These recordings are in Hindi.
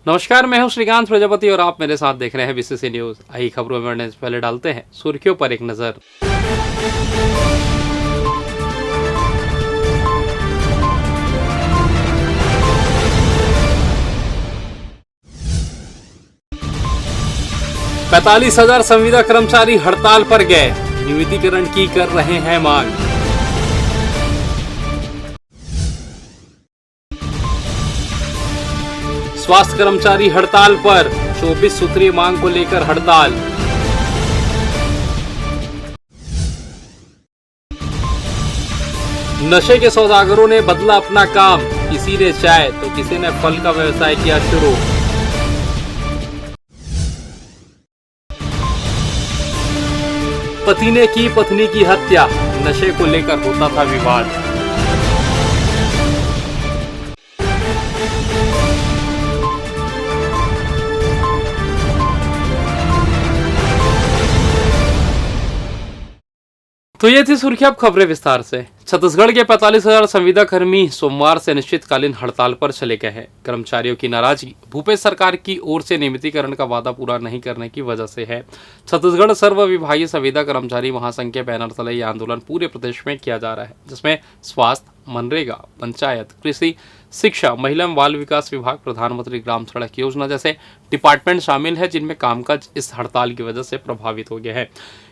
नमस्कार, मैं हूं श्रीकांत प्रजापति और आप मेरे साथ देख रहे हैं बीसीसी न्यूज। आई खबरों में बढ़ने से पहले डालते हैं सुर्खियों पर एक नजर। पैंतालीस 45,000 संविदा कर्मचारी हड़ताल पर गए, नियमितीकरण की कर रहे हैं मांग। स्वास्थ्य कर्मचारी हड़ताल पर, 24 सूत्रीय मांग को लेकर हड़ताल। नशे के सौदागरों ने बदला अपना काम, किसी ने चाय तो किसी ने फल का व्यवसाय किया शुरू। पति ने की पत्नी की हत्या, नशे को लेकर होता था विवाद। तो ये थी सुर्खियां, अब खबरें विस्तार से। छत्तीसगढ़ के 45,000 संविदा कर्मी सोमवार से अनिश्चितकालीन हड़ताल पर चले गए हैं। कर्मचारियों की नाराजगी भूपेश सरकार की ओर से नियमितीकरण का वादा पूरा नहीं करने की वजह से है। छत्तीसगढ़ सर्व विभागीय संविदा कर्मचारी महासंघ के बैनर तले यह आंदोलन पूरे प्रदेश में किया जा रहा है, जिसमें स्वास्थ्य, मनरेगा, पंचायत, कृषि, शिक्षा, महिला एवं बाल विकास विभाग, प्रधानमंत्री ग्राम सड़क योजना जैसे डिपार्टमेंट शामिल है, जिनमें कामकाज इस हड़ताल की वजह से प्रभावित हो गया है।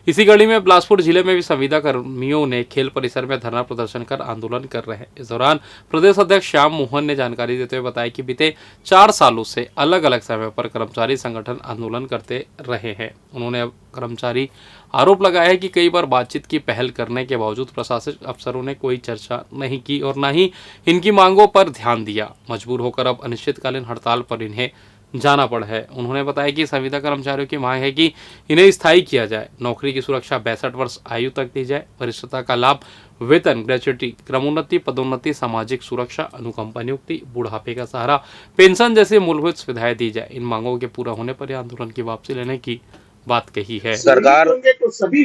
इसी कड़ी में बिलासपुर जिले में भी संविदा कर्मियों ने खेल परिसर में धरना प्रदर्शन कर आंदोलन कर रहे हैं। इस दौरान प्रदेश अध्यक्ष श्याम मोहन ने जानकारी देते हुए बताया कि बीते 4 सालों से अलग अलग समय पर कर्मचारी संगठन आंदोलन करते रहे हैं। उन्होंने कर्मचारी आरोप लगाया है कि कई बार बातचीत की पहल करने के बावजूद प्रशासनिक अफसरों ने कोई चर्चा नहीं की और न ही इनकी मांगों पर ध्यान दिया। मजबूर होकर अब अनिश्चितकालीन हड़ताल पर इन्हें जाना पड़ा है। उन्होंने बताया कि संविदा कर्मचारियों की मांग है कि इन्हें स्थायी किया जाए, नौकरी की सुरक्षा 62 वर्ष आयु तक दी जाए, वरिष्ठता का लाभ, वेतन, ग्रेच्युटी, क्रमोन्नति, पदोन्नति, सामाजिक सुरक्षा, अनुकंपा नियुक्ति, बुढ़ापे का सहारा, पेंशन जैसी मूलभूत सुविधाएं दी जाए। इन मांगों के पूरा होने पर आंदोलन की वापसी लेने की बात कही है। सरकार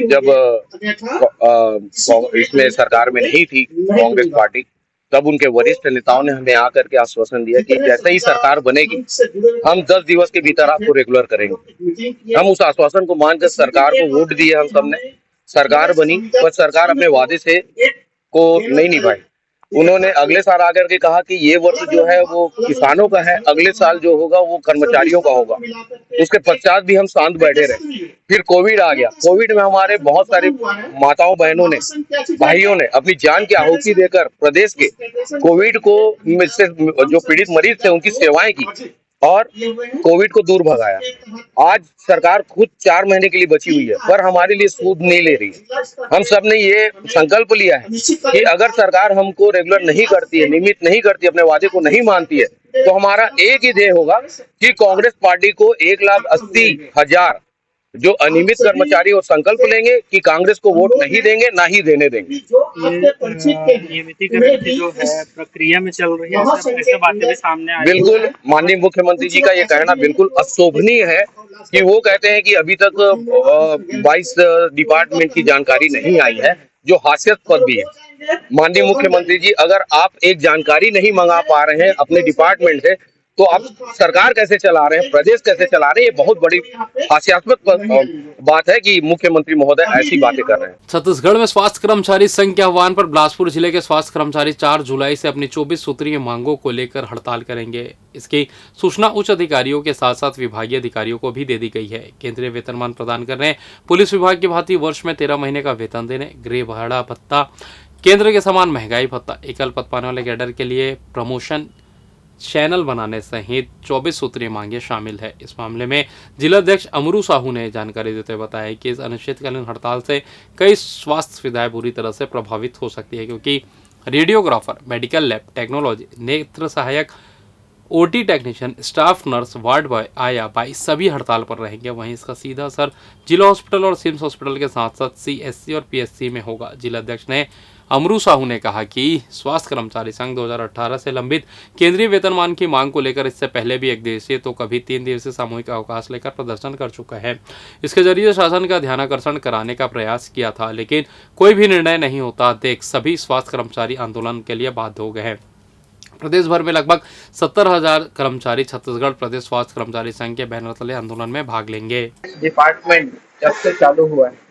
जब इसमें सरकार में नहीं थी कांग्रेस पार्टी, तब उनके वरिष्ठ नेताओं ने हमें आकर के आश्वासन दिया कि जैसे ही सरकार बनेगी हम 10 दिवस के भीतर आपको रेगुलर करेंगे। हम उस आश्वासन को मानकर सरकार को वोट दिए। हम सबने, सरकार बनी पर सरकार अपने वादे से को नहीं निभाई। उन्होंने अगले साल आकर के कहा कि ये वर्ष जो है वो किसानों का है, अगले साल जो होगा वो कर्मचारियों का होगा। उसके पश्चात भी हम शांत बैठे रहे। फिर कोविड आ गया। कोविड में हमारे बहुत सारे माताओं बहनों ने, भाइयों ने अपनी जान की आहुति देकर प्रदेश के कोविड को से जो पीड़ित मरीज थे उनकी सेवाएं की और कोविड को दूर भगाया। आज सरकार खुद 4 महीने के लिए बची हुई है, पर हमारे लिए सूद नहीं ले रही। हम सब ने ये संकल्प लिया है कि अगर सरकार हमको रेगुलर नहीं करती है, नियमित नहीं करती, अपने वादे को नहीं मानती है, तो हमारा एक ही ध्येय होगा कि कांग्रेस पार्टी को 1,80,000 जो अनियमित कर्मचारी और संकल्प लेंगे कि कांग्रेस को वोट नहीं देंगे, ना ही देने देंगे। नियमितीकरण की जो है प्रक्रिया में चल रही है, ऐसे बातें भी सामने आई। बिल्कुल, माननीय मुख्यमंत्री जी का ये कहना बिल्कुल अशोभनीय है कि वो कहते हैं कि अभी तक 22 डिपार्टमेंट की जानकारी नहीं आई है, जो हास्यास्पद भी है। माननीय मुख्यमंत्री जी, अगर आप एक जानकारी नहीं मंगा पा रहे हैं अपने डिपार्टमेंट से, तो आप सरकार कैसे चला रहे हैं, प्रदेश कैसे चला रहे हैं? ये बहुत बड़ी हास्यास्पद बात है कि मुख्यमंत्री महोदय ऐसी बातें कर रहे हैं। छत्तीसगढ़ में स्वास्थ्य कर्मचारी संघ के आह्वान पर बिलासपुर जिले के स्वास्थ्य कर्मचारी 4 जुलाई से अपनी 24 सूत्रीय मांगों को लेकर हड़ताल करेंगे। इसकी सूचना उच्च अधिकारियों के साथ साथ विभागीय अधिकारियों को भी दे दी गई है। केंद्रीय वेतनमान प्रदान करने, पुलिस विभाग की भांति वर्ष में 13 महीने का वेतन देने, गृह भाड़ा भत्ता, केंद्र के समान महंगाई भत्ता, एकल पद पाने वाले कैडर के लिए प्रमोशन चैनल बनाने सहित 24 सूत्रीय मांगे शामिल है। इस मामले में जिलाध्यक्ष अमरू साहू ने जानकारी देते हुए बताया कि इस अनिश्चितकालीन हड़ताल से कई स्वास्थ्य सुविधाएं बुरी तरह से प्रभावित हो सकती है, क्योंकि रेडियोग्राफर, मेडिकल लैब टेक्नोलॉजी, नेत्र सहायक, OT technician, staff nurse, ward boy, आया बाई सभी हड़ताल पर रहेंगे। वहीं इसका सीधा असर जिला हॉस्पिटल और सिम्स हॉस्पिटल के साथ साथ सीएससी और पीएससी में होगा। जिलाध्यक्ष ने अमरू साहू ने कहा कि स्वास्थ्य कर्मचारी संघ 2018 से लंबित केंद्रीय वेतनमान की मांग को लेकर इससे पहले भी 1 दिवसीय तो कभी 3 दिवसीय सामूहिक अवकाश लेकर प्रदर्शन कर चुका है। इसके जरिए शासन का ध्यानाकर्षण कराने का प्रयास किया था, लेकिन कोई भी निर्णय नहीं होता देख सभी स्वास्थ्य कर्मचारी आंदोलन के लिए बाध्य हो गए हैं। प्रदेश भर में लगभग 70,000 कर्मचारी छत्तीसगढ़ प्रदेश स्वास्थ्य कर्मचारी संघ के बैनर तले आंदोलन में भाग लेंगे। डिपार्टमेंट जब से चालू हुआ है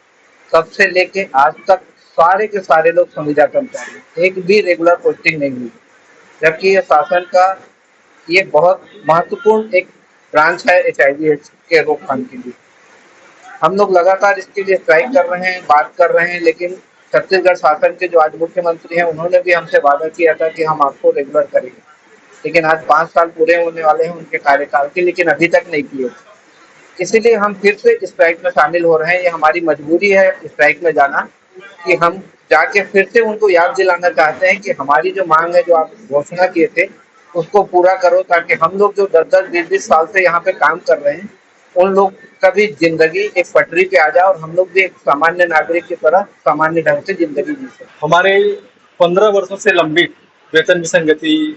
तब से लेके आज तक सारे के सारे लोग संविदा कर्मचारी, एक भी रेगुलर पोस्टिंग नहीं हुई, जबकि ये शासन का ये बहुत महत्वपूर्ण एक ब्रांच है HIV के रोकथाम के लिए। हम लोग लगातार इसके लिए स्ट्राइक कर रहे हैं, बात कर रहे हैं, लेकिन छत्तीसगढ़ शासन के जो आज मुख्यमंत्री हैं उन्होंने भी हमसे वादा किया था कि हम आपको रेगुलर करेंगे, लेकिन आज 5 साल पूरे होने वाले हैं उनके कार्यकाल के, लेकिन अभी तक नहीं किए। इसीलिए हम फिर से स्ट्राइक में शामिल हो रहे हैं। ये हमारी मजबूरी है स्ट्राइक में जाना, कि हम जाके फिर से उनको याद दिलाना चाहते हैं कि हमारी जो मांग है, जो आप घोषणा किए थे, उसको पूरा करो, ताकि हम लोग जो 10-10, 20-20 साल से यहाँ पे काम कर रहे हैं उन लोग का भी जिंदगी एक पटरी पे आ जाए और हम लोग भी एक सामान्य नागरिक की तरह सामान्य ढंग से जिंदगी जी सकें। हमारे 15 वर्षों से लंबित वेतन विसंगति,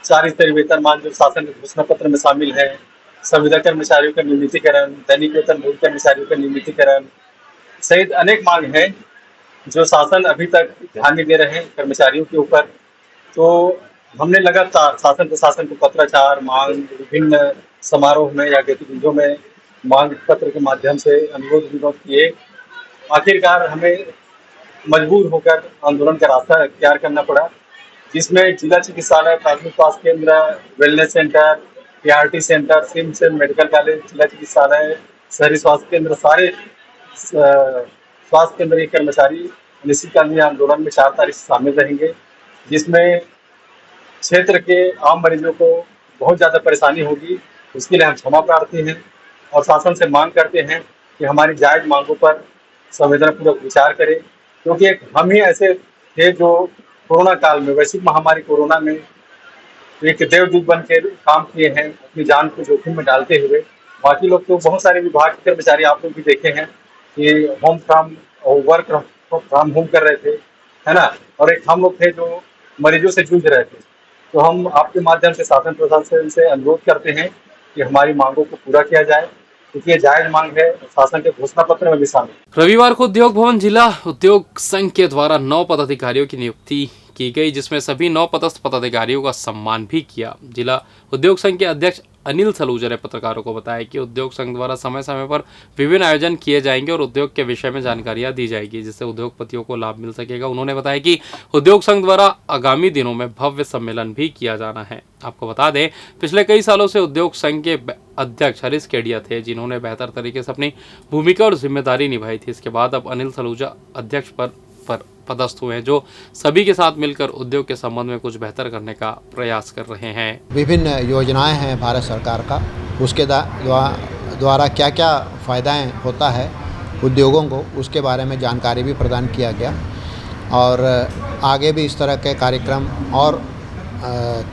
4 स्तरीय वेतनमान जो शासन के घोषणा पत्र में शामिल है, संविदा कर्मचारियों का नियमितीकरण, दैनिक वेतन भोगी कर्मचारियों का नियमितीकरण सहित अनेक मांग है जो शासन अभी तक ध्यान नहीं दे रहे हैं कर्मचारियों के ऊपर। तो हमने लगातार शासन प्रशासन को पत्राचार, मांग, विभिन्न समारोह में या गतिविधियों में मांग पत्र के माध्यम से अनुरोध विरोध किए। आखिरकार हमें मजबूर होकर आंदोलन का रास्ता अख्तियार करना पड़ा, जिसमें जिला चिकित्सालय, प्राथमिक स्वास्थ्य केंद्र, wellness centre, PRT centre, CIMS medical college, जिला चिकित्सालय, शहरी स्वास्थ्य केंद्र, सारे स्वास्थ्य केंद्र के कर्मचारी अनिश्चितकालीन आंदोलन में 4 तारीख से शामिल रहेंगे, जिसमें क्षेत्र के आम मरीजों को बहुत ज़्यादा परेशानी होगी। उसके लिए हम क्षमा प्रार्थी हैं और शासन से मांग करते हैं कि हमारी जायज़ मांगों पर संवेदनापूर्वक विचार करें, क्योंकि हम ही ऐसे थे जो कोरोना काल में, वैश्विक महामारी कोरोना में एक देवदूत बन के काम किए हैं, अपनी जान को जोखिम में डालते हुए। बाकी लोग तो बहुत सारे विभाग के कर्मचारी आप लोग भी देखे हैं कि वर्क फ्रॉम होम कर रहे थे, है ना, और एक हम लोग थे जो मरीजों से जूझ रहे थे। तो हम आपके माध्यम से शासन प्रशासन से अनुरोध करते हैं कि हमारी मांगों को पूरा किया जाए, क्योंकि ये जायज मांग है, शासन के घोषणा पत्र में भी शामिल। रविवार को उद्योग भवन जिला उद्योग संघ के द्वारा 9 पदाधिकारियों की नियुक्ति की गई, जिसमें सभी 9 पदस्थ पदाधिकारियों का सम्मान भी किया। जिला उद्योग संघ के अध्यक्ष अनिल सलूजा ने पत्रकारों को बताया कि उद्योग संघ द्वारा समय समय पर विभिन्न आयोजन किए जाएंगे और उद्योग के विषय में जानकारियां दी जाएगी, जिससे उद्योगपतियों को लाभ मिल सकेगा। उन्होंने बताया कि उद्योग संघ द्वारा आगामी दिनों में भव्य सम्मेलन भी किया जाना है। आपको बता दें, पिछले कई सालों से उद्योग संघ के अध्यक्ष हरीश केडिया थे, जिन्होंने बेहतर तरीके से अपनी भूमिका और जिम्मेदारी निभाई थी। इसके बाद अब अनिल सलूजा अध्यक्ष पर पदस्थ हुए हैं, जो सभी के साथ मिलकर उद्योग के संबंध में कुछ बेहतर करने का प्रयास कर रहे हैं। विभिन्न योजनाएं हैं भारत सरकार का, उसके द्वारा क्या क्या फ़ायदाएं होता है उद्योगों को, उसके बारे में जानकारी भी प्रदान किया गया। और आगे भी इस तरह के कार्यक्रम और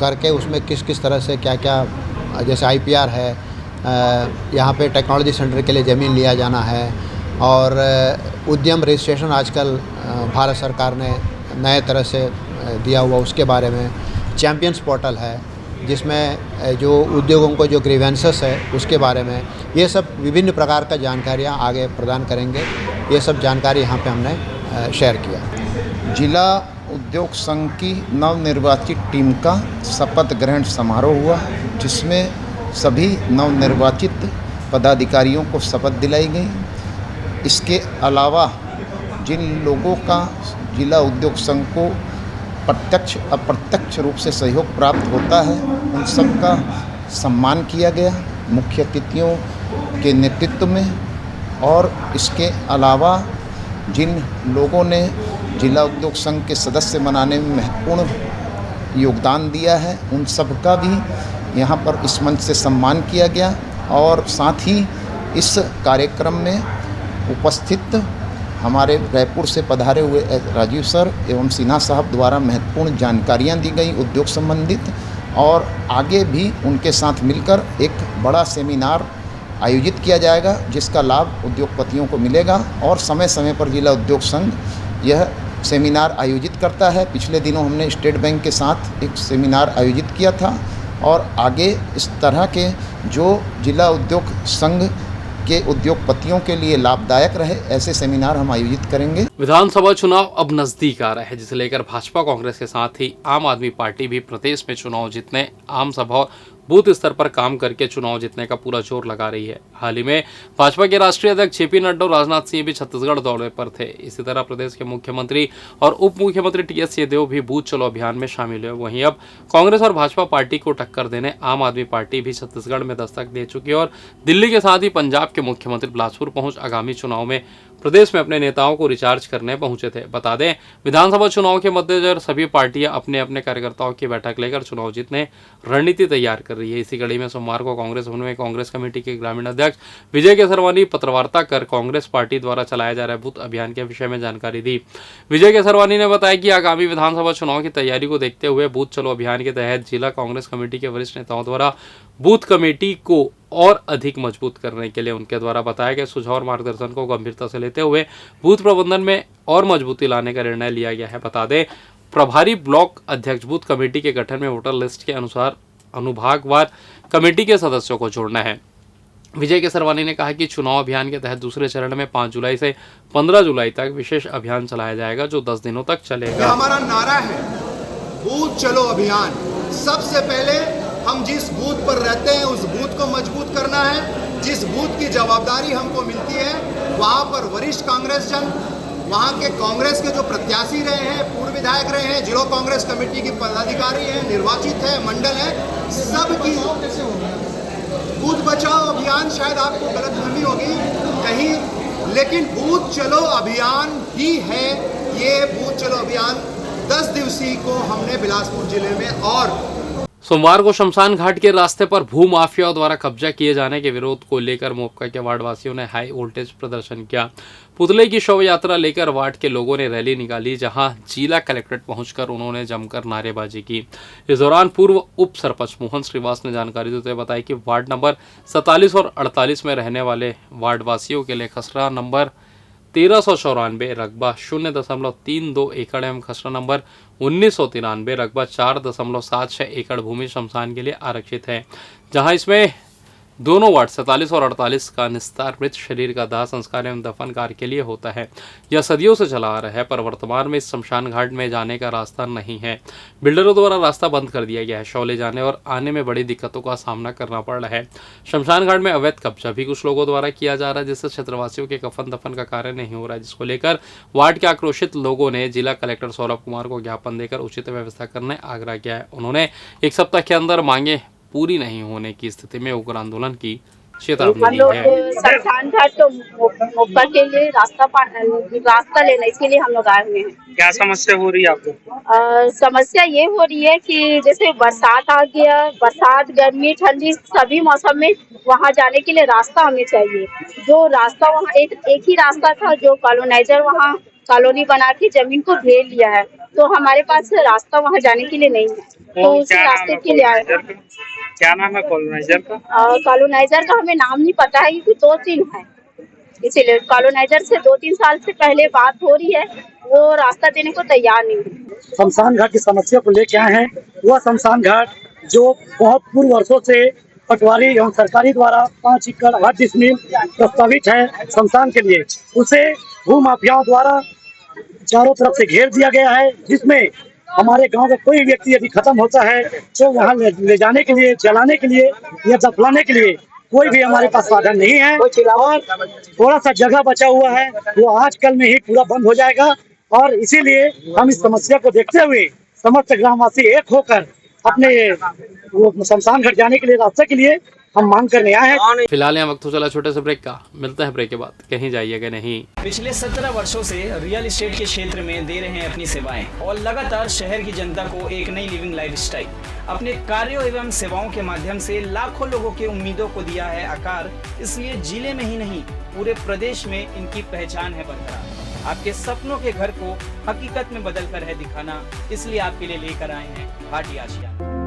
करके उसमें किस किस तरह से क्या क्या, जैसे IPR है, यहाँ पे टेक्नोलॉजी सेंटर के लिए ज़मीन लिया जाना है, और उद्यम रजिस्ट्रेशन आजकल भारत सरकार ने नए तरह से दिया हुआ, उसके बारे में चैम्पियंस पोर्टल है, जिसमें जो उद्योगों को जो ग्रीवेंसेस है उसके बारे में, ये सब विभिन्न प्रकार का जानकारियाँ आगे प्रदान करेंगे। ये सब जानकारी यहाँ पे हमने शेयर किया। जिला उद्योग संघ की नवनिर्वाचित टीम का शपथ ग्रहण समारोह हुआ, जिसमें सभी नवनिर्वाचित पदाधिकारियों को शपथ दिलाई गई। इसके अलावा जिन लोगों का जिला उद्योग संघ को प्रत्यक्ष अप्रत्यक्ष रूप से सहयोग प्राप्त होता है, उन सब का सम्मान किया गया मुख्य अतिथियों के नेतृत्व में। और इसके अलावा जिन लोगों ने जिला उद्योग संघ के सदस्य बनाने में महत्वपूर्ण योगदान दिया है, उन सब का भी यहाँ पर इस मंच से सम्मान किया गया। और साथ ही इस कार्यक्रम में उपस्थित हमारे रायपुर से पधारे हुए राजीव सर एवं सिन्हा साहब द्वारा महत्वपूर्ण जानकारियाँ दी गई उद्योग संबंधित, और आगे भी उनके साथ मिलकर एक बड़ा सेमिनार आयोजित किया जाएगा, जिसका लाभ उद्योगपतियों को मिलेगा। और समय समय पर जिला उद्योग संघ यह सेमिनार आयोजित करता है। पिछले दिनों हमने स्टेट बैंक के साथ एक सेमिनार आयोजित किया था, और आगे इस तरह के जो जिला उद्योग संघ के उद्योगपतियों के लिए लाभदायक रहे, ऐसे सेमिनार हम आयोजित करेंगे। विधानसभा चुनाव अब नजदीक आ रहा है, जिसे लेकर भाजपा कांग्रेस के साथ ही आम आदमी पार्टी भी प्रदेश में चुनाव जीतने, आम सभा बूथ स्तर पर काम करके चुनाव जीतने का पूरा जोर लगा रही है। हाल ही में भाजपा के राष्ट्रीय अध्यक्ष जेपी नड्डा और राजनाथ सिंह भी छत्तीसगढ़ दौरे पर थे। इसी तरह प्रदेश के मुख्यमंत्री और उप मुख्यमंत्री टीएस सिंहदेव भी बूथ चलो अभियान में शामिल हुए। वहीं अब कांग्रेस और भाजपा पार्टी को टक्कर देने आम आदमी पार्टी भी छत्तीसगढ़ में दस्तक दे चुकी है और दिल्ली के साथ ही पंजाब के मुख्यमंत्री बिलासपुर पहुंच आगामी चुनाव में प्रदेश में अपने नेताओं को रिचार्ज करने पहुंचे थे। बता दें, विधानसभा चुनाव के मद्देनजर सभी पार्टियां अपने अपने कार्यकर्ताओं की बैठक लेकर चुनाव जीतने रणनीति तैयार कर रही है। इसी कड़ी में सोमवार को कांग्रेस भवन में कांग्रेस कमेटी के ग्रामीण अध्यक्ष विजय केसरवानी पत्रवार्ता कर कांग्रेस पार्टी द्वारा चलाया जा रहे बूथ अभियान के विषय में जानकारी दी। विजय केसरवानी ने बताया कि आगामी विधानसभा चुनाव की तैयारी को देखते हुए बूथ चलो अभियान के तहत जिला कांग्रेस कमेटी के वरिष्ठ नेताओं द्वारा बूथ कमेटी को और अधिक मजबूत करने के लिए उनके द्वारा बताए गए सुझाव और मार्गदर्शन को गंभीरता से लेते हुए बूथ प्रबंधन में और मजबूती लाने का निर्णय लिया गया है। बता दें, प्रभारी ब्लॉक अध्यक्ष बूथ कमेटी के गठन में वोटर लिस्ट के अनुसार अनुभागवार कमेटी के सदस्यों को जोड़ना है। विजय केसरवानी ने कहा कि चुनाव अभियान के तहत दूसरे चरण में 5 जुलाई से 15 जुलाई तक विशेष अभियान चलाया जाएगा, जो 10 दिनों तक चलेगा। हमारा नारा है बूथ चलो अभियान। सबसे पहले हम जिस बूथ पर रहते हैं उस बूथ को मजबूत करना है। जिस बूथ की जवाबदारी हमको मिलती है वहाँ पर वरिष्ठ कांग्रेस जन, वहाँ के कांग्रेस के जो प्रत्याशी रहे हैं, पूर्व विधायक रहे हैं, जिला कांग्रेस कमेटी के पदाधिकारी हैं, निर्वाचित है, मंडल है, सबकी बूथ बचाओ अभियान, शायद आपको गलतफहमी होगी कहीं, लेकिन बूथ चलो अभियान ही है ये। बूथ चलो अभियान 10 दिवसीय को हमने बिलासपुर जिले में और सोमवार को शमशान घाट के रास्ते पर भू माफियाओं द्वारा कब्जा किए जाने के विरोध को लेकर मोपका के वार्ड वासियों ने हाई वोल्टेज प्रदर्शन किया। पुतले की शव यात्रा लेकर वार्ड के लोगों ने रैली निकाली, जहां जिला कलेक्ट्रेट पहुंचकर उन्होंने जमकर नारेबाजी की। इस दौरान पूर्व उप सरपंच मोहन श्रीवास ने जानकारी देते हुए बताया कि वार्ड नंबर 47 और 48 में रहने वाले वार्ड वासियों के लिए खसरा नंबर 1394 रकबा 0.32 एकड़ एवं खसरा नंबर 1993 रकबा 4.76 एकड़ भूमि शमशान के लिए आरक्षित है, जहां इसमें दोनों वार्ड 47 और 48 का निस्तार मृत शरीर का दाह संस्कार एवं दफन कार्य के लिए होता है। यह सदियों से चला आ रहा है, पर वर्तमान में इस शमशान घाट में जाने का रास्ता नहीं है। बिल्डरों द्वारा रास्ता बंद कर दिया गया है। शव ले जाने और आने में बड़ी दिक्कतों का सामना करना पड़ रहा है। शमशान घाट में अवैध कब्जा भी कुछ लोगों द्वारा किया जा रहा है, जिससे क्षेत्रवासियों के कफन दफन का कार्य नहीं हो रहा है, जिसको लेकर वार्ड के आक्रोशित लोगों ने जिला कलेक्टर सौरभ कुमार को ज्ञापन देकर उचित व्यवस्था करने आग्रह किया है। उन्होंने 1 सप्ताह के अंदर मांगे पूरी नहीं होने की स्थिति में उग्र आंदोलन की चेतावनी दी है। शमशान घाट तो मोपा के लिए रास्ता लेना, इसके लिए हम लोग आए हुए हैं। क्या समस्या हो रही है आपको? समस्या ये हो रही है कि जैसे बरसात आ गया, बरसात गर्मी ठंडी सभी मौसम में वहाँ जाने के लिए रास्ता हमें चाहिए। जो रास्ता वहाँ एक ही रास्ता था, जो कॉलोनाइजर वहाँ कॉलोनी बना के जमीन को घेर लिया है, तो हमारे पास रास्ता वहाँ जाने के लिए नहीं है, तो उस रास्ते के लिए आए। क्या नाम है कॉलोनाइजर का? कॉलोनाइजर का हमें नाम नहीं पता है, क्योंकि 2-3 है, इसीलिए कॉलोनाइजर से 2-3 साल से पहले बात हो रही है, वो रास्ता देने को तैयार नहीं है। शमशान घाट की समस्या को लेके आए हैं। वह शमशान घाट जो बहुत पूर्व वर्षों से पटवारी एवं सरकारी द्वारा 5 एकड़ 8 डिसमिल प्रस्तावित है शमशान के लिए, उसे भू माफियाओं द्वारा चारों तरफ से घेर दिया गया है, जिसमें हमारे गांव का कोई व्यक्ति यदि खत्म होता है तो वहाँ ले जाने के लिए, जलाने के लिए या दफनाने के लिए कोई भी हमारे पास साधन नहीं है। और थोड़ा सा जगह बचा हुआ है, वो आजकल में ही पूरा बंद हो जाएगा। और इसीलिए हम इस समस्या को देखते हुए समस्त ग्रामवासी एक होकर अपने वो शमशान घाट जाने के लिए रास्ते के लिए हम मांग करने आए हैं। फिलहाल यहाँ वक्त हो चला छोटे से ब्रेक का, मिलता है ब्रेक के बाद, कहीं जाइएगा नहीं। पिछले 17 वर्षों से रियल एस्टेट के क्षेत्र में दे रहे हैं अपनी सेवाएं और लगातार शहर की जनता को एक नई लिविंग लाइफस्टाइल। अपने कार्यों एवं सेवाओं के माध्यम से लाखों लोगों की उम्मीदों को दिया है आकार, इसलिए जिले में ही नहीं पूरे प्रदेश में इनकी पहचान है बरकरार। आपके सपनों के घर को हकीकत में बदल कर है दिखाना, इसलिए आपके लिए लेकर आए हैं भाटी आशिया।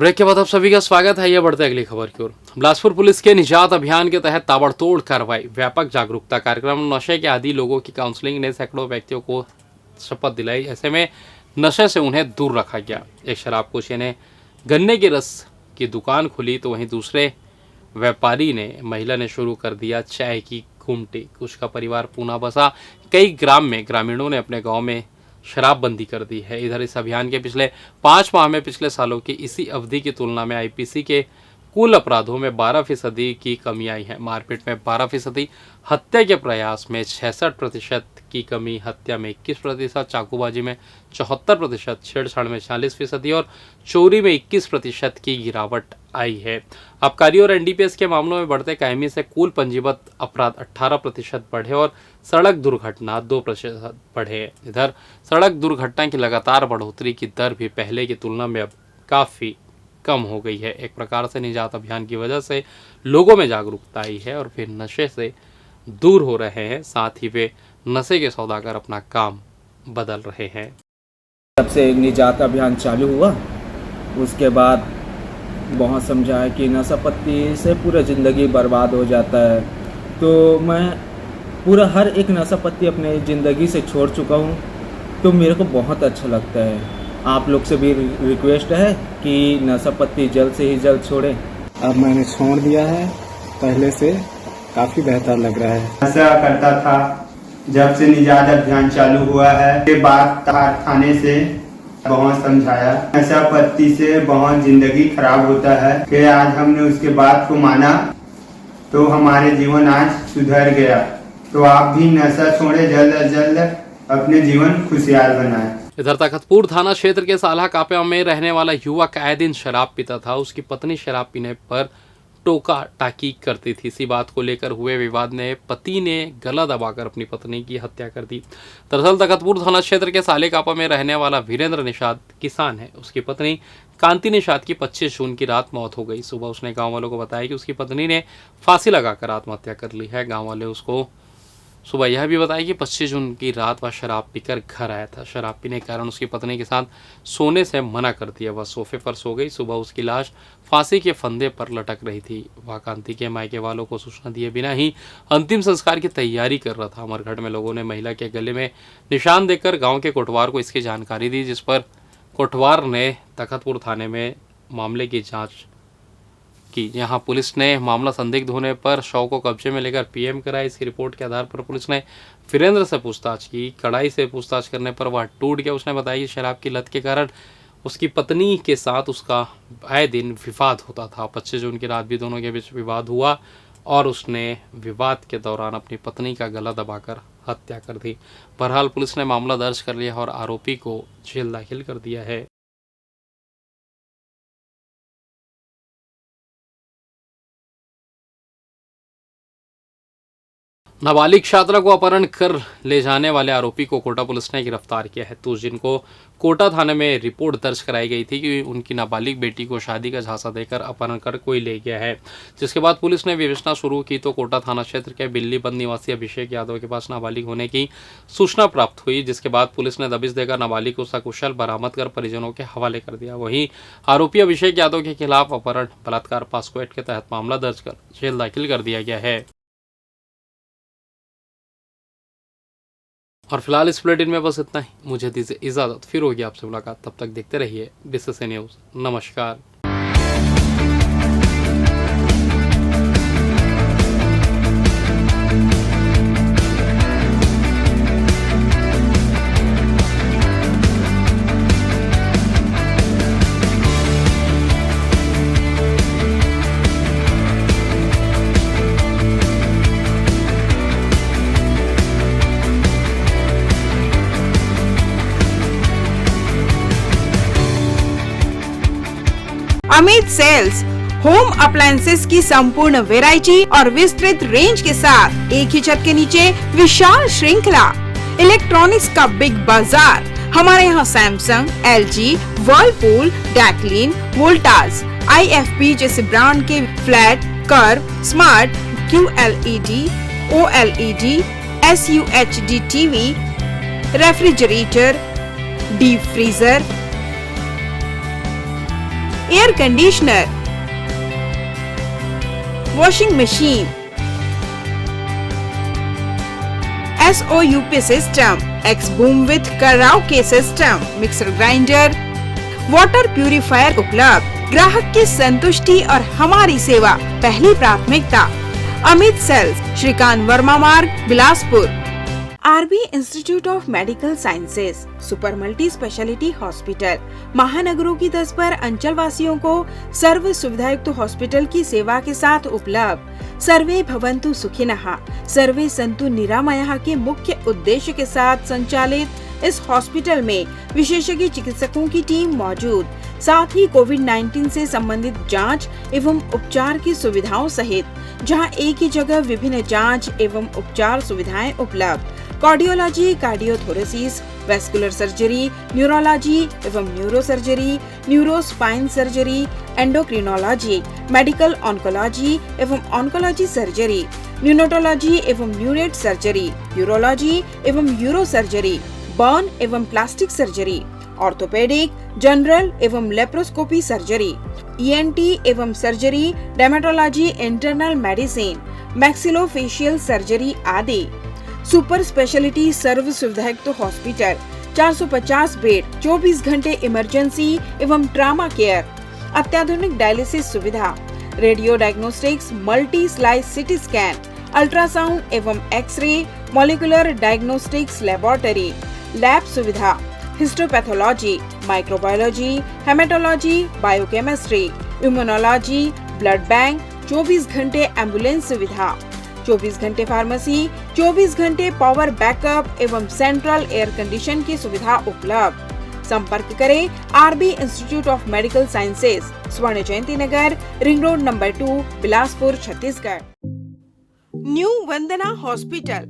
ब्रेक के बाद आप सभी का स्वागत है। यह बढ़ते अगली खबर की ओर। बिलासपुर पुलिस के निजात अभियान के तहत ताबड़तोड़ कार्रवाई, व्यापक जागरूकता कार्यक्रम। नशे के आदी लोगों की काउंसलिंग ने सैकड़ों व्यक्तियों को शपथ दिलाई। ऐसे में नशे से उन्हें दूर रखा गया। एक शराबकोशी ने गन्ने के रस की दुकान खोली तो वहीं दूसरे व्यापारी ने महिला ने शुरू कर दिया चाय की घूमटी। कुछ का परिवार पूना बसा। कई ग्राम में ग्रामीणों ने अपने गांव में शराबबंदी कर दी है। इधर इस अभियान के पिछले 5 माह में पिछले सालों की इसी अवधि की तुलना में आईपीसी के कुल अपराधों में 12% की कमी आई है। मारपीट में 12%, हत्या के प्रयास में 66% की कमी, हत्या में 21%, चाकूबाजी में 74%, छेड़छाड़ में 40% और चोरी में 21% की गिरावट आई है। आबकारी और एनडीपीएस के मामलों में बढ़ते कायमी से कुल पंजीबद्ध अपराध 18% बढ़े और सड़क दुर्घटना 2% बढ़े। इधर सड़क दुर्घटना की लगातार बढ़ोतरी की दर भी पहले की तुलना में अब काफ़ी कम हो गई है। एक प्रकार से निजात अभियान की वजह से लोगों में जागरूकता आई है और फिर नशे से दूर हो रहे हैं। साथ ही वे नशे के सौदागर अपना काम बदल रहे हैं। जब से निजात अभियान चालू हुआ उसके बाद बहुत समझा है कि नशापत्ती से पूरा ज़िंदगी बर्बाद हो जाता है। तो मैं पूरा हर एक नशापत्ती अपने ज़िंदगी से छोड़ चुका हूँ। तो मेरे को बहुत अच्छा लगता है। आप लोग से भी रिक्वेस्ट है कि नशापत्ती जल्द से ही जल्द छोड़ें। अब मैंने छोड़ दिया है, पहले से काफ़ी बेहतर लग रहा है। नशा करता था, जब से निजात अभियान चालू हुआ है के बाद थाने से बहुत समझाया, नशापत्ती से बहुत जिंदगी खराब होता है कि आज हमने उसके बात को माना तो हमारे जीवन आज सुधर गया। तो आप भी नशा छोड़े, जल्द से जल्द अपने जीवन खुशहाल बनाएं। इधर तखतपुर थाना क्षेत्र के साला कापा में रहने वाला युवक आए दिन शराब पीता था। उसकी पत्नी शराब पीने पर टोका टाकी करती थी। इसी बात को लेकर हुए विवाद ने पति ने गला दबाकर अपनी पत्नी की हत्या कर दी। दरअसल तखतपुर थाना क्षेत्र के साले कापा में रहने वाला वीरेंद्र निषाद किसान है। उसकी पत्नी कांति निषाद की 25 जून की रात मौत हो गई। सुबह उसने गाँव वालों को बताया कि उसकी पत्नी ने फांसी लगाकर आत्महत्या कर ली है। गाँव वाले उसको सुबह यह भी बताया कि 25 जून की रात वह शराब पीकर घर आया था। शराब पीने के कारण उसकी पत्नी के साथ सोने से मना कर दिया। वह सोफे पर सो गई। सुबह उसकी लाश फांसी के फंदे पर लटक रही थी। वह कांति के मायके वालों को सूचना दिए बिना ही अंतिम संस्कार की तैयारी कर रहा था। अमरगढ़ में लोगों ने महिला के गले में निशान देकर गाँव के कोटवार को इसकी जानकारी दी, जिस पर कोटवार ने तखतपुर थाने में मामले की जाँच की। यहाँ पुलिस ने मामला संदिग्ध होने पर शव को कब्जे में लेकर पीएम कराया। इसकी रिपोर्ट के आधार पर पुलिस ने वीरेंद्र से पूछताछ की। कड़ाई से पूछताछ करने पर वह टूट गया। उसने बताया कि शराब की लत के कारण उसकी पत्नी के साथ उसका आए दिन विवाद होता था। 25 जून की रात भी दोनों के बीच विवाद हुआ और उसने विवाद के दौरान अपनी पत्नी का गला दबाकर हत्या कर दी। बहरहाल पुलिस ने मामला दर्ज कर लिया और आरोपी को जेल दाखिल कर दिया है। नाबालिग छात्रा को अपहरण कर ले जाने वाले आरोपी को कोटा पुलिस ने गिरफ्तार किया है। तो जिनको कोटा थाने में रिपोर्ट दर्ज कराई गई थी कि उनकी नाबालिग बेटी को शादी का झांसा देकर अपहरण कर कोई ले गया है, जिसके बाद पुलिस ने विवेचना शुरू की तो कोटा थाना क्षेत्र के बिल्लीबंद निवासी अभिषेक यादव के पास नाबालिग होने की सूचना प्राप्त हुई, जिसके बाद पुलिस ने दबिश देकर नाबालिग को सकुशल बरामद कर परिजनों के हवाले कर दिया। वहीं आरोपी अभिषेक यादव के खिलाफ अपहरण बलात्कार पॉस्को एक्ट के तहत मामला दर्ज कर जेल दाखिल कर दिया गया है। और फिलहाल इस बुलेटिन में बस इतना ही। मुझे दीजिए इजाजत, फिर होगी आपसे मुलाकात। तब तक देखते रहिए बीसीसी न्यूज़। नमस्कार। अमित सेल्स होम अप्लायंसेस की संपूर्ण वैरायटी और विस्तृत रेंज के साथ एक ही छत के नीचे विशाल श्रृंखला, इलेक्ट्रॉनिक्स का बिग बाजार। हमारे यहाँ Samsung, LG, Whirlpool, Daikin, Voltas, IFP जैसे ब्रांड के flat, curve, smart, QLED, OLED, SUHD TV, refrigerator, deep freezer, air conditioner, washing machine, SOUP system, X boom with karaoke system, mixer grinder, water purifier उपलब्ध। ग्राहक की संतुष्टि और हमारी सेवा पहली प्राथमिकता। अमित सेल्स, श्रीकांत वर्मा मार्ग, Bilaspur. RB institute of medical sciences, super multi speciality hospital, महानगरों की 10 पर अंचल वासियों को सर्व सुविधायुक्त हॉस्पिटल की सेवा के साथ उपलब्ध। सर्वे भवन्तु सुखिनः, सर्वे सन्तु निरामयः के मुख्य उद्देश्य के साथ संचालित इस हॉस्पिटल में विशेषज्ञ चिकित्सकों की टीम मौजूद, साथ ही कोविड-19 से संबंधित जांच एवं उपचार की सुविधाओं सहित जहां एक ही जगह विभिन्न जांच एवं उपचार सुविधाएं उपलब्ध। Cardiology, cardiothoracic, vascular surgery, neurology एवं neuro surgery, neuro spine surgery, endocrinology, medical oncology एवं ऑन्कोलॉजी सर्जरी, न्यूनेटोलॉजी एवं न्यूनेट सर्जरी, यूरोलॉजी एवं यूरो सर्जरी, बर्न एवं प्लास्टिक सर्जरी, ऑर्थोपेडिक, जनरल एवं लेप्रोस्कोपी सर्जरी, ENT एवं surgery, dermatology, internal medicine, maxillofacial surgery आदि। सुपर स्पेशलिटी सर्व सुविधायुक्त हॉस्पिटल, 450 बेड, 24 घंटे इमरजेंसी एवं ट्रामा केयर, अत्याधुनिक डायलिसिस सुविधा, radio diagnostics, multi slice CT scan, ultrasound एवं X ray, molecular diagnostics laboratory, lab सुविधा, histopathology, microbiology, haematology, biochemistry, immunology, blood bank, 24 घंटे एम्बुलेंस सुविधा, 24 घंटे फार्मेसी, 24 घंटे पावर बैकअप एवं सेंट्रल एयर कंडीशन की सुविधा उपलब्ध। संपर्क करें RB institute of medical sciences, Swarna Jayanti Nagar, ring road number 2, Bilaspur, Chhattisgarh. New Vandana hospital,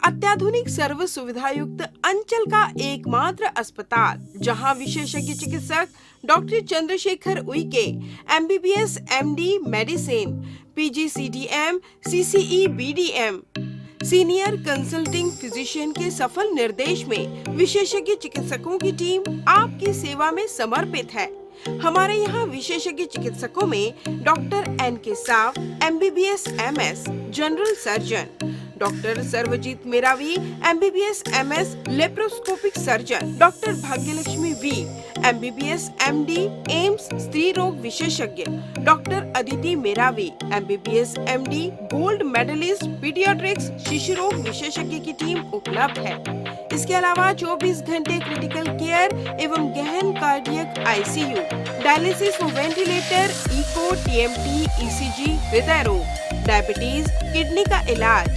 अत्याधुनिक सर्व सुविधायुक्त अंचल का एकमात्र अस्पताल, जहां विशेषज्ञ चिकित्सक doctor Chandrashekhar Uikey, MBBS MD medicine, PGCDM, CCE BDM, senior consulting physician के सफल निर्देश में विशेषज्ञ चिकित्सकों की टीम आपकी सेवा में समर्पित है। हमारे यहाँ विशेषज्ञ चिकित्सकों में doctor NK Sao, MBBS MS, general surgeon, doctor Sarvajeet Meravi, MBBS MS, laparoscopic surgeon, doctor Bhagyalakshmi V, MBBS MD, AIIMS स्त्री रोग विशेषज्ञ, doctor Aditi Meravi, MBBS MD, gold medallist paediatrics शिशु रोग विशेषज्ञ की टीम उपलब्ध है। इसके अलावा 24 घंटे क्रिटिकल केयर एवं गहन कार्डियक ICU, डायलिसिस व वेंटिलेटर, इको, TMT, ECG, हृदय रोग, डायबिटीज, किडनी का इलाज,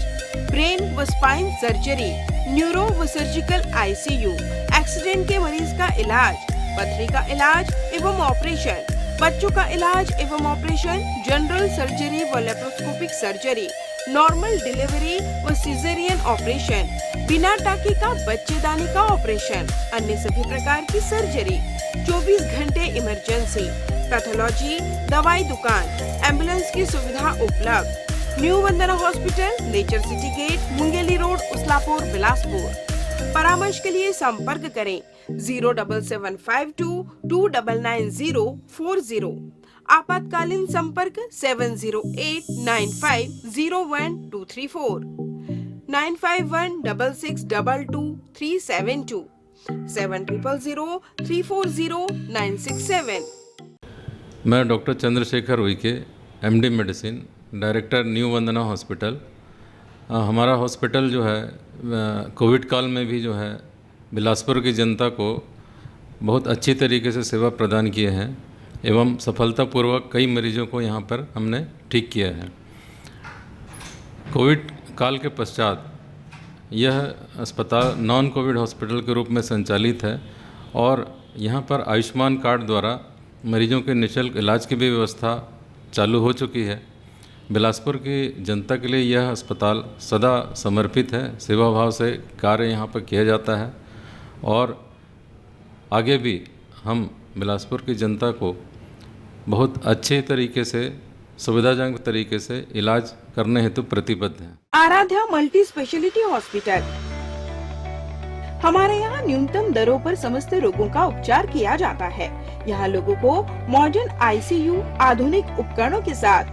ब्रेन व स्पाइन सर्जरी, न्यूरो व सर्जिकल ICU, एक्सीडेंट के मरीज का इलाज, पथरी का इलाज एवं ऑपरेशन, बच्चों का इलाज एवं ऑपरेशन, जनरल सर्जरी व लेप्रोस्कोपिक सर्जरी, नॉर्मल डिलीवरी व सिजेरियन ऑपरेशन, बिना टाँके का बच्चेदानी का ऑपरेशन, अन्य सभी प्रकार की सर्जरी, 24 घंटे इमरजेंसी, पैथोलॉजी, दवाई दुकान, एम्बुलेंस की सुविधा उपलब्ध। New Vandana hospital, nature city gate, Mungeli road, Uslapur, Bilaspur. परामर्श के लिए संपर्क करें 07752 299040। आपातकालीन संपर्क 7089501234, 9516622372, 7003409667। मैं doctor Chandrashekhar Uikey, MD medicine, director new Vandana hospital. हमारा हॉस्पिटल जो है कोविड काल में भी जो है बिलासपुर की जनता को बहुत अच्छी तरीके से सेवा प्रदान किए हैं एवं सफलतापूर्वक कई मरीजों को यहाँ पर हमने ठीक किया है। कोविड काल के पश्चात यह अस्पताल नॉन कोविड हॉस्पिटल के रूप में संचालित है और यहाँ पर आयुष्मान कार्ड द्वारा मरीजों के निःशुल्क इलाज की भी व्यवस्था चालू हो चुकी है। बिलासपुर की जनता के लिए यह अस्पताल सदा समर्पित है, सेवा भाव से कार्य यहाँ पर किया जाता है और आगे भी हम बिलासपुर की जनता को बहुत अच्छे तरीके से, सुविधाजनक तरीके से इलाज करने हेतु प्रतिबद्ध हैं। आराध्या मल्टी स्पेशलिटी हॉस्पिटल, हमारे यहाँ न्यूनतम दरों पर समस्त रोगों का उपचार किया जाता है। यहाँ लोगों को मॉडर्न आईसीयू, आधुनिक उपकरणों के साथ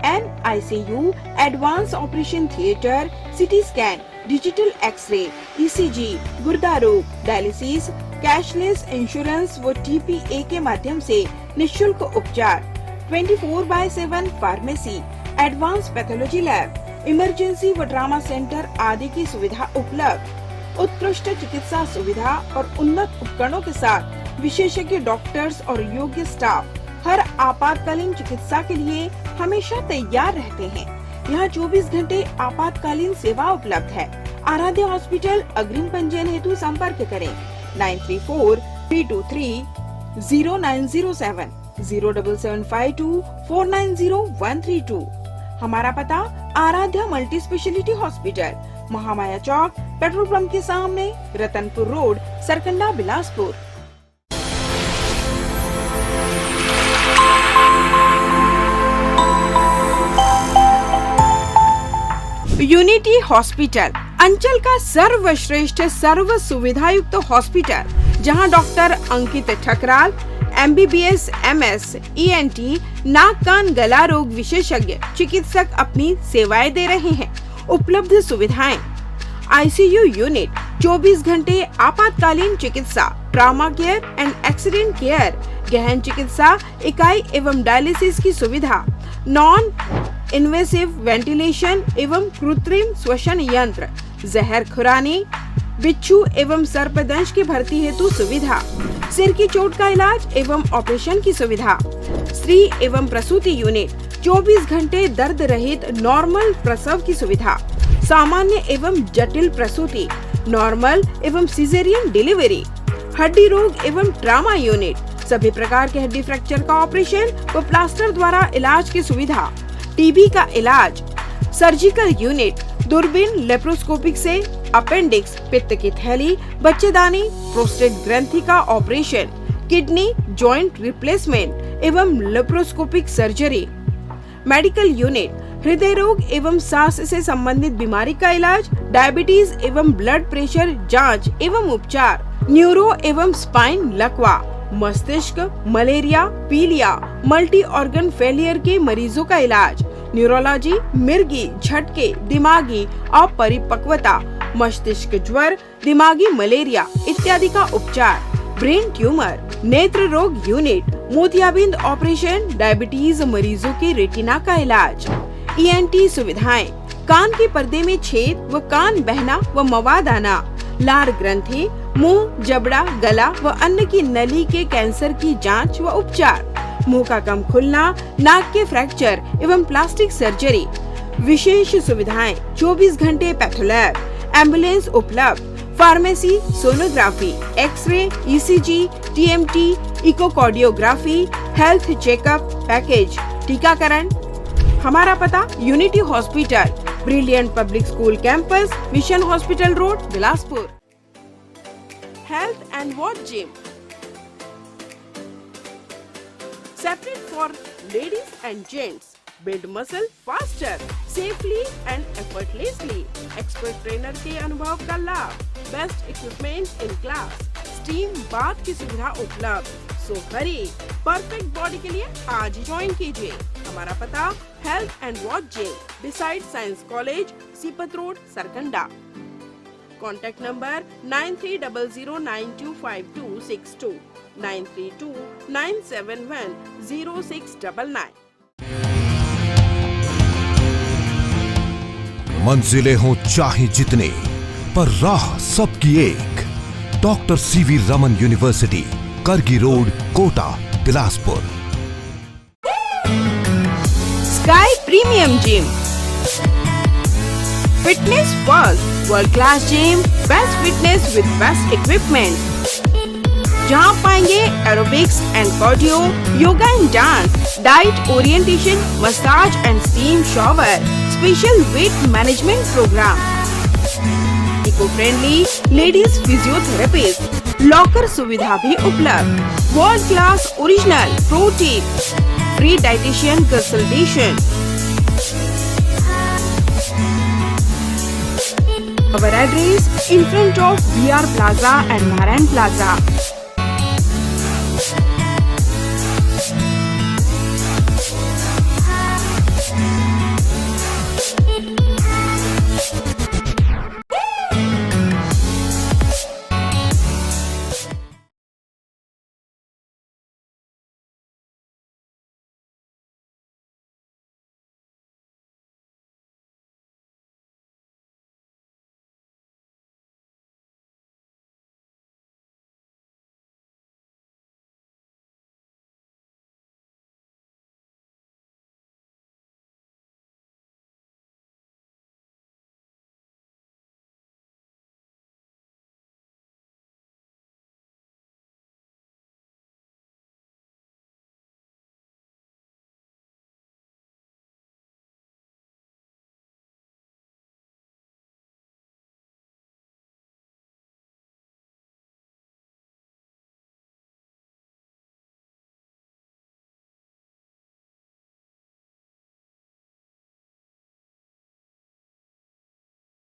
NICU, advance operation theatre, CT scan, digital X-ray, ECG, गुर्दा रोग, डायलिसिस, कैशलेस इंश्योरेंस व TPA के माध्यम से निःशुल्क उपचार, 24/7 pharmacy, advance pathology lab, emergency व ट्रॉमा सेंटर आदि की सुविधा उपलब्ध। उत्कृष्ट चिकित्सा सुविधा और उन्नत उपकरणों के साथ विशेषज्ञ डॉक्टर्स और योग्य स्टाफ हर आपातकालीन चिकित्सा के लिए हमेशा तैयार रहते हैं। यहाँ 24 घंटे आपातकालीन सेवा उपलब्ध है। आराध्य हॉस्पिटल अग्रिम पंजीयन हेतु संपर्क करें 9343230907 07752490132। हमारा पता Aaradhya multi speciality hospital, Mahamaya Chowk, petrol pump के सामने, Ratanpur road, Sarkanda, Bilaspur. Unity hospital अंचल का सर्वश्रेष्ठ सर्व सुविधायुक्त हॉस्पिटल, जहां doctor Ankit Thakral MBBS MS ENT नाक कान गला रोग विशेषज्ञ चिकित्सक अपनी सेवाएं दे रहे हैं। उपलब्ध सुविधाएं: ICU यूनिट, 24 घंटे आपातकालीन चिकित्सा, trauma care and accident care, गहन चिकित्सा इकाई एवं डायलिसिस की सुविधा, नॉन इन्वेसिव वेंटिलेशन एवं कृत्रिम श्वसन यंत्र, जहर खुरानी, बिच्छू एवं सर्पदंश की भर्ती हेतु सुविधा, सिर की चोट का इलाज एवं ऑपरेशन की सुविधा, स्त्री एवं प्रसूति यूनिट, 24 घंटे दर्द रहित नॉर्मल प्रसव की सुविधा, सामान्य एवं जटिल प्रसूति, नॉर्मल एवं सिजेरियन डिलीवरी, हड्डी रोग एवं ट्रामा यूनिट, सभी प्रकार के हड्डी फ्रैक्चर का ऑपरेशन व प्लास्टर द्वारा इलाज की सुविधा, टीबी का इलाज, सर्जिकल यूनिट, दूरबीन लेप्रोस्कोपिक से अपेंडिक्स, पित्त की थैली, बच्चेदानी, प्रोस्टेट ग्रंथि का ऑपरेशन, किडनी जॉइंट रिप्लेसमेंट एवं लेप्रोस्कोपिक सर्जरी, मेडिकल यूनिट, हृदय रोग एवं सांस से संबंधित बीमारी का इलाज, डायबिटीज एवं ब्लड प्रेशर जांच एवं उपचार, न्यूरो एवं स्पाइन लकवा, मस्तिष्क, मलेरिया, पीलिया, मल्टी ऑर्गन फेलियर के मरीजों का इलाज, न्यूरोलॉजी, मिर्गी, झटके, दिमागी अपरिपक्वता, मस्तिष्क ज्वर, दिमागी मलेरिया इत्यादि का उपचार, ब्रेन ट्यूमर, नेत्र रोग यूनिट, मोतियाबिंद ऑपरेशन, डायबिटीज मरीजों के रेटिना का इलाज, ENT सुविधाएं, कान के पर्दे में छेद व कान बहना व मवाद आना, लार ग्रंथि, मुंह, जबड़ा, गला व अन्य की नली के कैंसर की जांच व उपचार, मुंह का कम खुलना, नाक के फ्रैक्चर एवं प्लास्टिक सर्जरी, विशेष सुविधाएं, 24 घंटे पैथोलैब, एम्बुलेंस उपलब्ध, pharmacy, sonography, X-ray, ECG, TMT, इकोकार्डियोग्राफी, हेल्थ चेकअप पैकेज, टीकाकरण। हमारा पता Unity Hospital, Brilliant Public School campus, Mission Hospital Road, Bilaspur. Health and watch gym, separate for ladies and gents. Build muscle faster, safely and effortlessly. Expert trainer के अनुभव का लाभ, best equipment in class, steam bath की सुविधा उपलब्ध। So hurry, perfect body के लिए आज ही ज्वाइन कीजिए। हमारा पता health and watch gym, beside Science College, Sipat road, Sarkanda. Contact number 9300925262 9329710699। मंजिलें हों चाहे जितने, पर राह सबकी एक। Doctor CV Raman university, Kargi road, Kota, Bilaspur. Sky premium gym, fitness first, world class gym, best fitness with best equipment, जहां पाएंगे aerobics and cardio, yoga and dance, diet orientation, massage and steam shower, special weight management programme, eco friendly ladies physiotherapist, locker सुविधा भी उपलब्ध, world class original protein, free dietitian consultation. Our address in front of VR Plaza and Narayan Plaza.